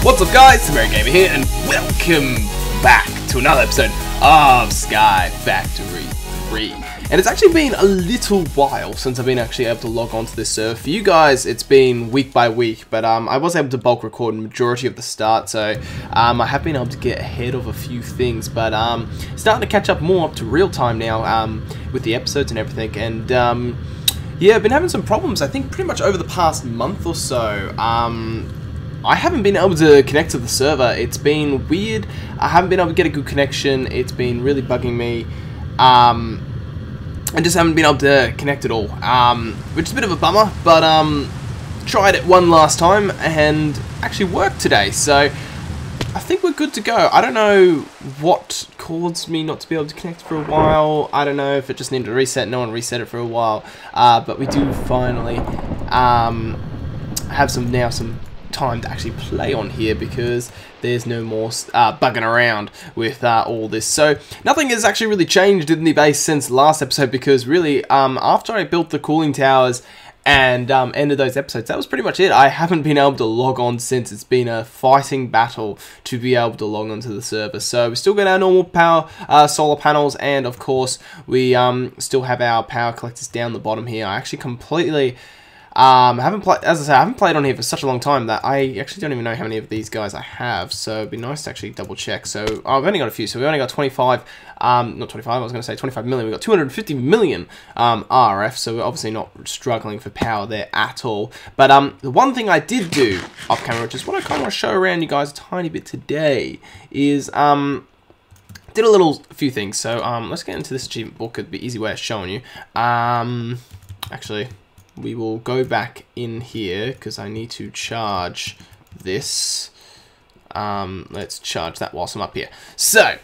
What's up guys, SamariGamer here, and welcome back to another episode of Sky Factory 3. And it's actually been a little while since I've been actually able to log on to this server. For you guys, it's been week by week, but I was able to bulk record the majority of the start, so I have been able to get ahead of a few things, but starting to catch up more up to real time now with the episodes and everything, and yeah, I've been having some problems, I think, pretty much over the past month or so. I haven't been able to connect to the server. It's been weird. I haven't been able to get a good connection. It's been really bugging me. I just haven't been able to connect at all, which is a bit of a bummer, but tried it one last time and actually worked today, so I think we're good to go. I don't know what caused me not to be able to connect for a while. I don't know if it just needed to reset. No one reset it for a while, but we do finally have some time to actually play on here because there's no more bugging around with all this. So nothing has actually really changed in the base since last episode, because really after I built the cooling towers and ended those episodes, that was pretty much it. I haven't been able to log on since. It's been a fighting battle to be able to log onto the server. So we still got our normal power solar panels, and of course we still have our power collectors down the bottom here. I actually completely haven't played, as I say, I haven't played on here for such a long time that I actually don't even know how many of these guys I have, so it'd be nice to actually double check. So I've only got a few, so we only got 25, not 25, I was going to say 25 million, we've got 250 million RF, so we're obviously not struggling for power there at all. But the one thing I did do off camera, which is what I kind of want to show around you guys a tiny bit today, is did a few things. So let's get into this achievement book. It'd be an easy way of showing you. Actually, we will go back in here because I need to charge this. Let's charge that whilst I'm up here. So,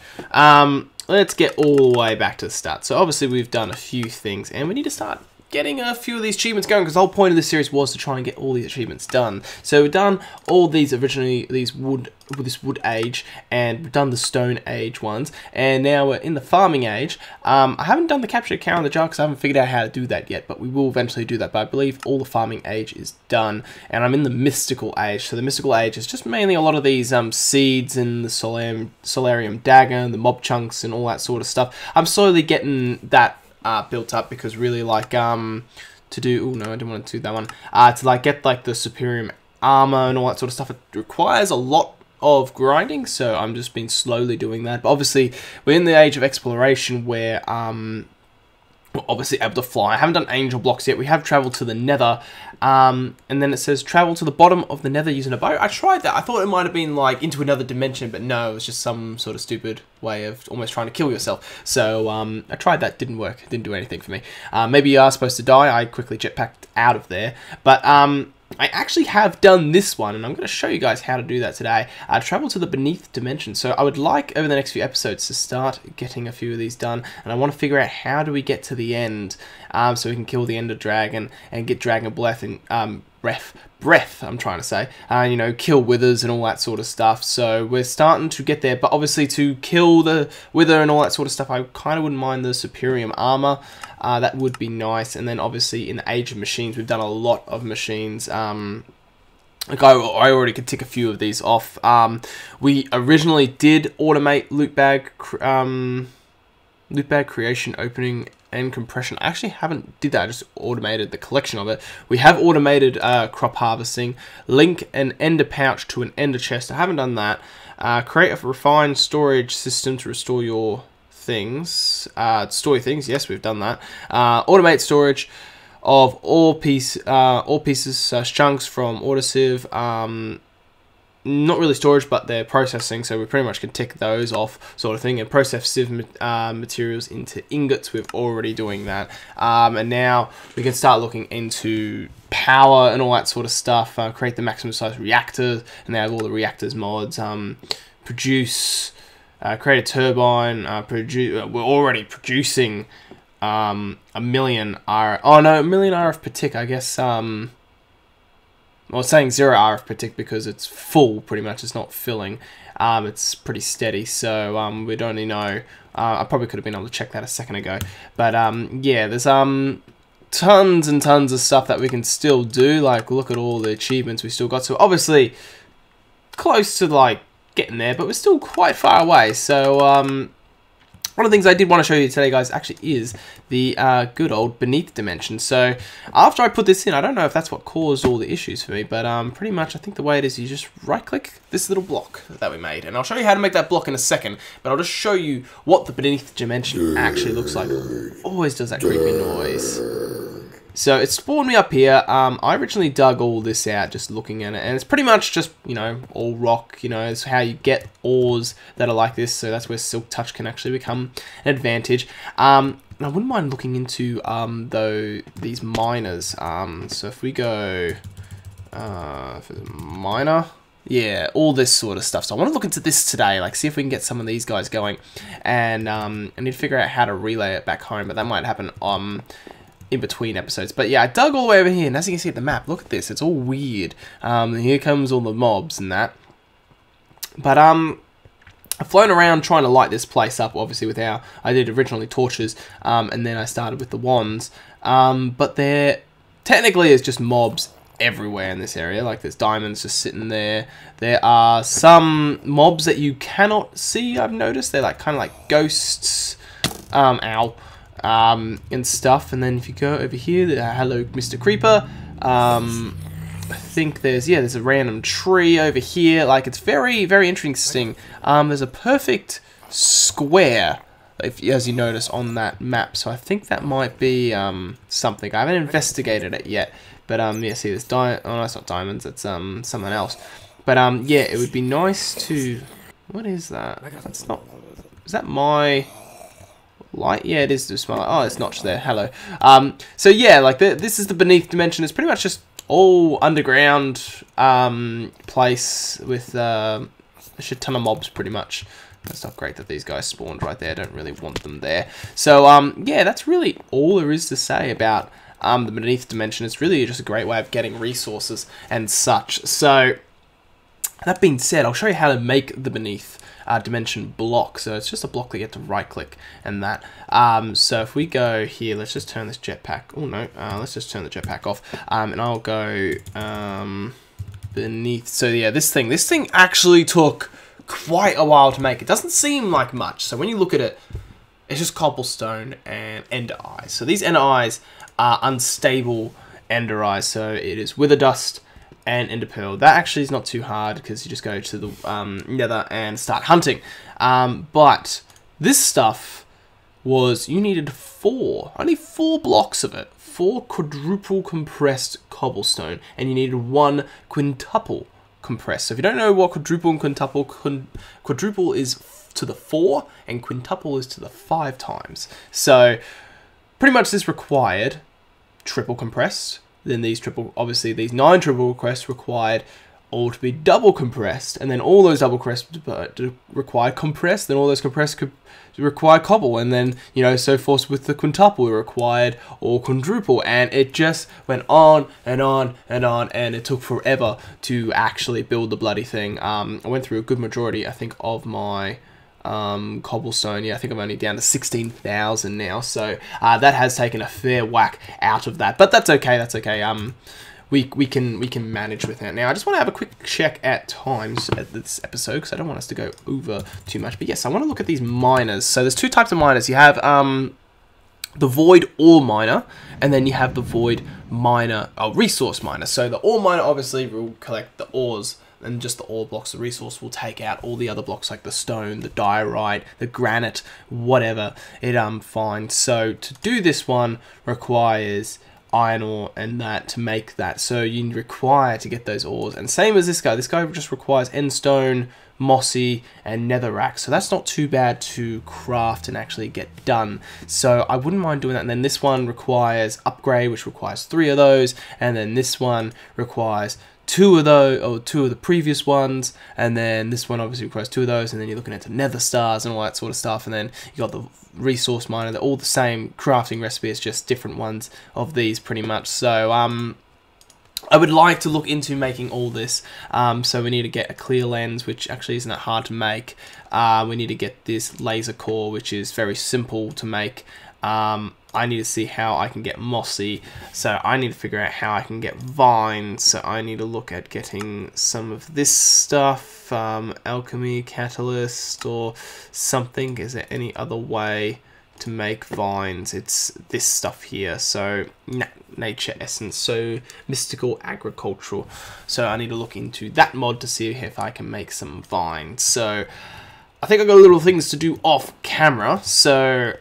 let's get all the way back to the start. So obviously we've done a few things, and we need to start getting a few of these achievements going, because the whole point of this series was to try and get all these achievements done. So we've done all these originally, this wood age, and we've done the stone age ones, and now we're in the farming age. I haven't done the capture the cow in the jar because I haven't figured out how to do that yet, but we will eventually do that. But I believe all the farming age is done, and I'm in the mystical age. So the mystical age is just mainly a lot of these seeds and the solarium dagger and the mob chunks and all that sort of stuff. I'm slowly getting that built up, because really like to do, oh no, I didn't want to do that one, to like get like the superior armor and all that sort of stuff. It requires a lot of grinding, so I'm just been slowly doing that. But obviously we're in the age of exploration where we're obviously able to fly. I haven't done angel blocks yet. We have traveled to the nether, and then it says travel to the bottom of the nether using a boat. I tried that. I thought it might have been like into another dimension, but no, it was just some sort of stupid way of almost trying to kill yourself. So I tried that, didn't work, didn't do anything for me. Maybe you are supposed to die. I quickly jetpacked out of there, but I actually have done this one, and I'm going to show you guys how to do that today. Travel to the beneath dimension. So I would like, over the next few episodes, to start getting a few of these done, and I want to figure out how do we get to the end, so we can kill the Ender Dragon and get Dragon Breath and breath, I'm trying to say, you know, kill withers and all that sort of stuff. So we're starting to get there, but obviously to kill the wither and all that sort of stuff, I kind of wouldn't mind the superior armor. That would be nice. And then obviously in the age of machines, we've done a lot of machines. Like I already could tick a few of these off. We originally did automate loot bag creation, opening, and compression. I actually haven't did that. I just automated the collection of it. We have automated crop harvesting, link an ender pouch to an ender chest. I haven't done that. Create a refined storage system to restore your things. Yes, we've done that. Automate storage of all pieces chunks from autosieve. Not really storage, but they're processing, so we pretty much can tick those off, sort of thing. And process sieve materials into ingots, we're already doing that. And now we can start looking into power and all that sort of stuff. Create the maximum size reactor, and they have all the reactors mods. Produce, create a turbine. We're already producing a million RF per tick, I guess. Well, it's saying 0 RF per tick because it's full, pretty much. It's not filling. It's pretty steady, so we don't really know. I probably could have been able to check that a second ago. But yeah, there's tons and tons of stuff that we can still do. Like, look at all the achievements we still got. So obviously, close to like getting there, but we're still quite far away. So one of the things I did want to show you today, guys, actually is the good old Beneath dimension. So after I put this in, I don't know if that's what caused all the issues for me, but pretty much I think the way it is, you just right-click this little block that we made. And I'll show you how to make that block in a second, but I'll just show you what the Beneath dimension actually looks like. Always does that creepy noise. So it spawned me up here. I originally dug all this out just looking at it, and it's pretty much just, you know, all rock. You know, it's how you get ores that are like this, so that's where Silk Touch can actually become an advantage. And I wouldn't mind looking into these miners. So if we go miner, yeah, all this sort of stuff. So I want to look into this today, like see if we can get some of these guys going, and I need to figure out how to relay it back home, but that might happen in between episodes. But yeah, I dug all the way over here, and as you can see at the map, look at this, it's all weird. Here comes all the mobs and that. But I've flown around trying to light this place up, obviously with how I did originally torches, and then I started with the wands. But there technically is just mobs everywhere in this area. Like there's diamonds just sitting there. There are some mobs that you cannot see, I've noticed. They're like kind of like ghosts. Ow. And stuff. And then if you go over here, hello Mr. Creeper, I think there's a random tree over here. Like it's very, very interesting. There's a perfect square, as you notice on that map, so I think that might be something. I haven't investigated it yet, but yeah, see this oh no, it's not diamonds, it's something else. But yeah, it would be nice to, what is that? That's not, is that my light? Yeah, it is the smile. Oh, it's notched there. Hello. So yeah, like this is the Beneath dimension. It's pretty much just all underground place with a shit ton of mobs, pretty much. That's not great that these guys spawned right there. I don't really want them there. So yeah, that's really all there is to say about the Beneath dimension. It's really just a great way of getting resources and such. So that being said, I'll show you how to make the Beneath dimension block. So it's just a block that you have to right click and that. So if we go here, let's just turn this jetpack. Oh no, let's just turn the jetpack off. And I'll go Beneath. So yeah, this thing actually took quite a while to make. It doesn't seem like much. So when you look at it, it's just cobblestone and ender eyes. So these ender eyes are unstable ender eyes. So it is wither dust and ender pearl. That actually is not too hard because you just go to the nether and start hunting. But this stuff was, you needed only four blocks of it. 4 quadruple compressed cobblestone, and you needed 1 quintuple compressed. So if you don't know what quadruple and quintuple, quadruple is to the 4 and quintuple is to the 5 times. So pretty much this required triple compressed. Then these obviously these 9 triple compressed required all to be double compressed, and then all those double compressed required compressed, then all those compressed could require cobble, and then, you know, so forth with the quintuple required all quadruple, and it just went on and on and on, and it took forever to actually build the bloody thing. I went through a good majority, I think, of my cobblestone. Yeah, I think I'm only down to 16,000 now, so that has taken a fair whack out of that, but that's okay. That's okay. We can manage with that. Now, I just want to have a quick check at times at this episode because I don't want us to go over too much. But yes, I want to look at these miners. So there's 2 types of miners. You have the void ore miner, and then you have the void miner, resource miner. So the ore miner obviously will collect the ores and just the ore blocks. The resource will take out all the other blocks like the stone, the diorite, the granite, whatever it finds. So to do this one requires iron ore and that to make that. So you require to get those ores. And same as this guy just requires endstone, mossy, and netherrack. So that's not too bad to craft and actually get done. So I wouldn't mind doing that. And then this one requires upgrade, which requires 3 of those. And then this one requires 2 of those, or 2 of the previous ones, and then this one obviously requires 2 of those, and then you're looking into nether stars and all that sort of stuff, and then you got the resource miner. They're all the same crafting recipe, it's just different ones of these pretty much. So I would like to look into making all this. So we need to get a clear lens, which actually isn't that hard to make. We need to get this laser core, which is very simple to make. I need to see how I can get mossy, so I need to figure out how I can get vines, so I need to look at getting some of this stuff, alchemy, catalyst, or something. Is there any other way to make vines? It's this stuff here, so nature essence, so mystical agricultural, so I need to look into that mod to see if I can make some vines. So I think I've got little things to do off camera, so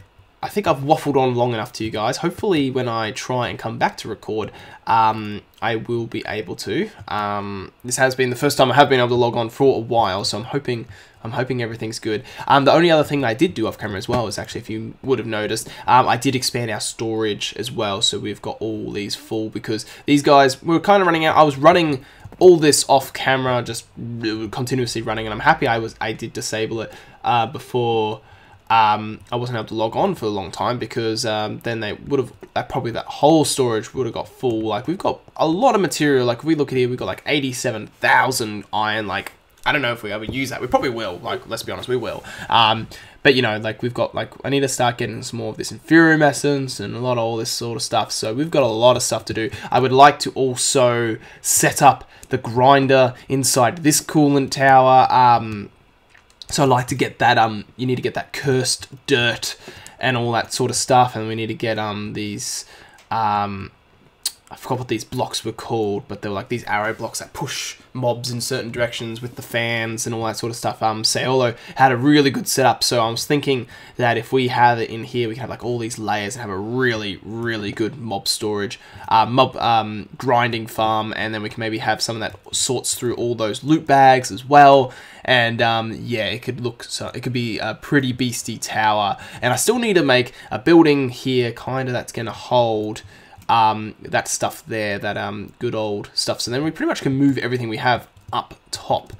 I think I've waffled on long enough to you guys. Hopefully when I try and come back to record, I will be able to. This has been the first time I have been able to log on for a while, so I'm hoping everything's good. The only other thing that I did do off camera as well is actually, if you would have noticed, I did expand our storage as well, so we've got all these full, because these guys were kind of running out. I was running all this off camera, just continuously running, and I'm happy I did disable it before I wasn't able to log on for a long time, because then they would have, probably that whole storage would have got full. Like, we've got a lot of material. Like, if we look at here, we've got like 87,000 iron. Like, I don't know if we ever use that. We probably will. Like, let's be honest, we will. But, you know, like, we've got, like, I need to start getting some more of this Inferium Essence and a lot of all this sort of stuff. So we've got a lot of stuff to do. I would like to also set up the grinder inside this coolant tower. So I'd like to get that, you need to get that cursed dirt and all that sort of stuff, and we need to get, these, I forgot what these blocks were called, but they were like these arrow blocks that push mobs in certain directions with the fans and all that sort of stuff. Saolo had a really good setup, so I was thinking that if we have it in here, we can have like all these layers and have a really, really good mob storage, grinding farm, and then we can maybe have some of that sorts through all those loot bags as well. And yeah, it could look, so it could be a pretty beastie tower. And I still need to make a building here, kind of, that's going to hold that stuff there, that good old stuff. So then we pretty much can move everything we have up top.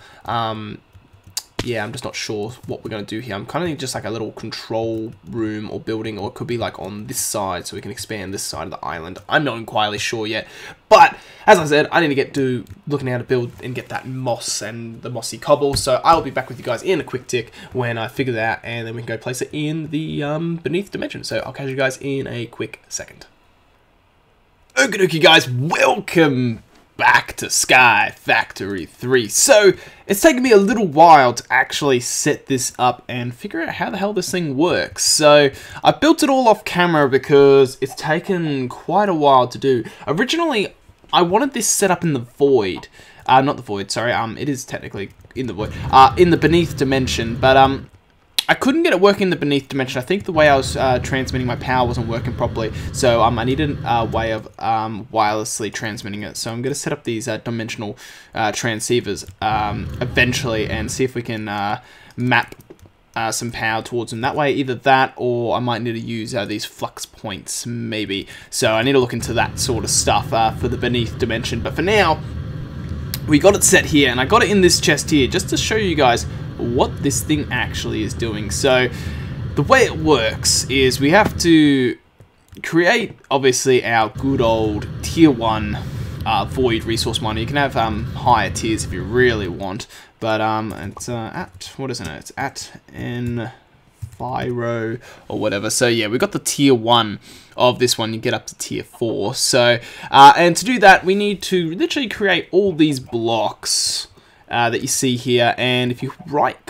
Yeah, I'm just not sure what we're going to do here. I'm kind of just like a little control room or building, or it could be like on this side, so we can expand this side of the island. I'm not entirely sure yet, but as I said, I need to get to looking how to build and get that moss and the mossy cobble. So I'll be back with you guys in a quick tick when I figure that out, and then we can go place it in the beneath dimension. So I'll catch you guys in a quick second. Okie dokie, guys, welcome back to Sky Factory 3. So it's taken me a little while to actually set this up and figure out how the hell this thing works. So I built it all off camera because it's taken quite a while to do. Originally, I wanted this set up in the void. Not the void, sorry. It is technically in the void. In the beneath dimension, but I couldn't get it working in the beneath dimension. I think the way I was transmitting my power wasn't working properly, so I needed a way of wirelessly transmitting it. So I'm going to set up these dimensional transceivers eventually and see if we can map some power towards them. That way, either that or I might need to use these flux points, maybe. So I need to look into that sort of stuff for the beneath dimension. But for now, we got it set here, and I got it in this chest here just to show you guys what this thing actually is doing. So the way it works is we have to create, obviously, our good old tier 1 void resource miner. You can have higher tiers if you really want, but it's at, what is it? It's at Enviro or whatever. So yeah, we got the tier 1 of this one. You get up to tier 4. So and to do that, we need to literally create all these blocks that you see here, and if you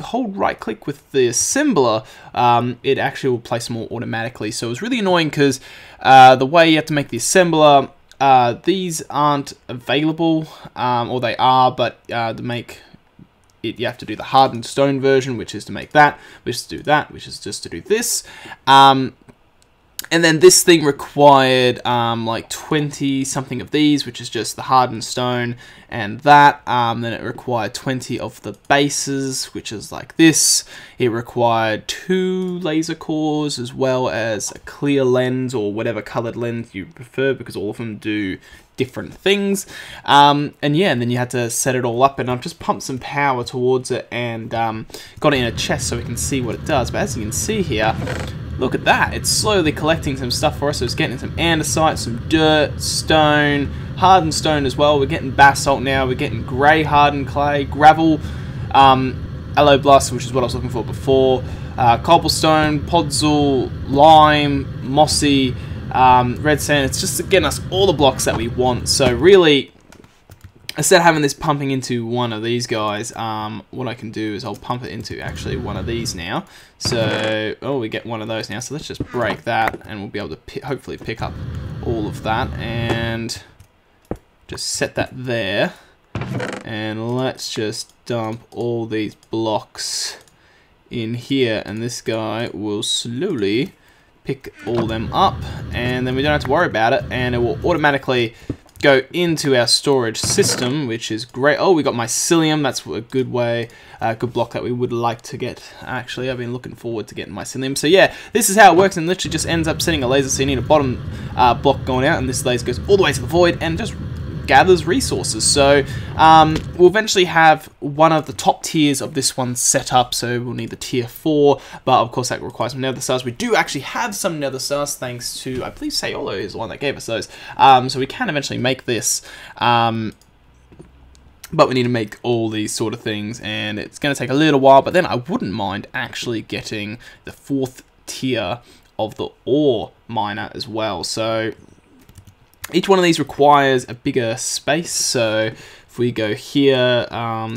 hold right click with the assembler, it actually will place them all automatically. So it's really annoying because the way you have to make the assembler, these aren't available, or they are, but to make it, you have to do the hardened stone version, which is to make that, which is to do that, which is just to do this. And then this thing required like 20 something of these, which is just the hardened stone and that. Then it required 20 of the bases, which is like this. It required 2 laser cores as well as a clear lens or whatever colored lens you prefer, because all of them do different things. And yeah, and then you had to set it all up, and I've just pumped some power towards it and got it in a chest so we can see what it does. But as you can see here, look at that, it's slowly collecting some stuff for us. So it's getting some andesite, some dirt, stone, hardened stone as well. We're getting basalt now, we're getting grey hardened clay, gravel, alloblast, which is what I was looking for before, cobblestone, podzol, lime, mossy, red sand. It's just getting us all the blocks that we want. So really, instead of having this pumping into one of these guys, what I can do is I'll pump it into actually one of these now. So, oh, we get one of those now. So let's just break that, and we'll be able to hopefully pick up all of that, and just set that there. And let's just dump all these blocks in here, and this guy will slowly pick all them up, and then we don't have to worry about it, and it will automatically go into our storage system, which is great. Oh, we got mycelium. That's a good way, good block that we would like to get. Actually, I've been looking forward to getting mycelium. So yeah, this is how it works, and literally just ends up setting a laser. So you need a bottom block going out, and this laser goes all the way to the void and just gathers resources. So we'll eventually have one of the top tiers of this one set up, so we'll need the tier 4, but of course that requires some nether stars. We do actually have some nether stars thanks to, I believe Sayolo is the one that gave us those, so we can eventually make this, but we need to make all these sort of things, and it's going to take a little while, but then I wouldn't mind actually getting the 4th tier of the ore miner as well. So each one of these requires a bigger space, so if we go here,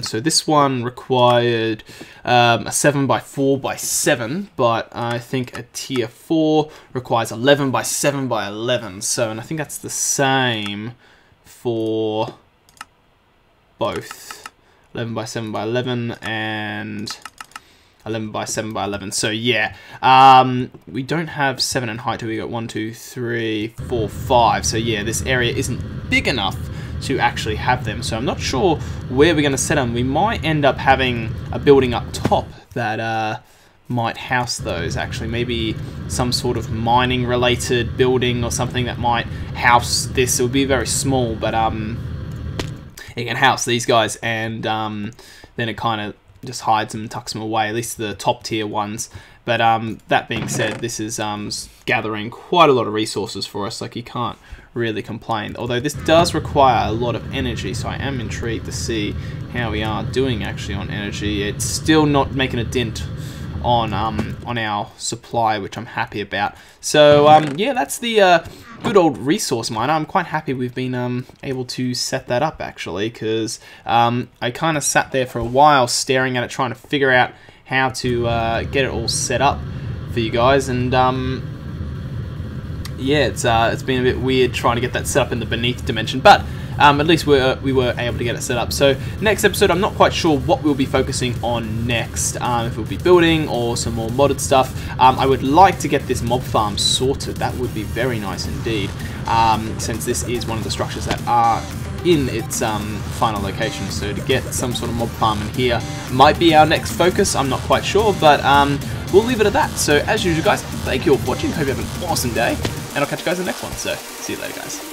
so this one required a 7x4x7, but I think a tier 4 requires 11x7x11, so, and I think that's the same for both 11x7x11 and 11x7x11. So yeah, we don't have 7 in height. We got 1, 2, 3, 4, 5. So yeah, this area isn't big enough to actually have them. So I'm not sure where we're going to set them. We might end up having a building up top that might house those. Actually, maybe some sort of mining related building or something that might house this. It would be very small, but it can house these guys, and then it kind of just hides them and tucks them away, at least the top tier ones. But that being said, this is gathering quite a lot of resources for us, like you can't really complain. Although this does require a lot of energy, so I am intrigued to see how we are doing actually on energy. It's still not making a dent on our supply, which I'm happy about. So yeah, that's the good old resource miner. I'm quite happy we've been able to set that up actually, because I kind of sat there for a while staring at it, trying to figure out how to get it all set up for you guys, and yeah, it's been a bit weird trying to get that set up in the beneath dimension, but at least we were able to get it set up. So next episode, I'm not quite sure what we'll be focusing on next, if we'll be building or some more modded stuff. I would like to get this mob farm sorted. That would be very nice indeed, since this is one of the structures that are in its final location. So to get some sort of mob farm in here might be our next focus. I'm not quite sure, but we'll leave it at that. So as usual guys, thank you all for watching. Hope you have an awesome day, and I'll catch you guys in the next one. So see you later guys.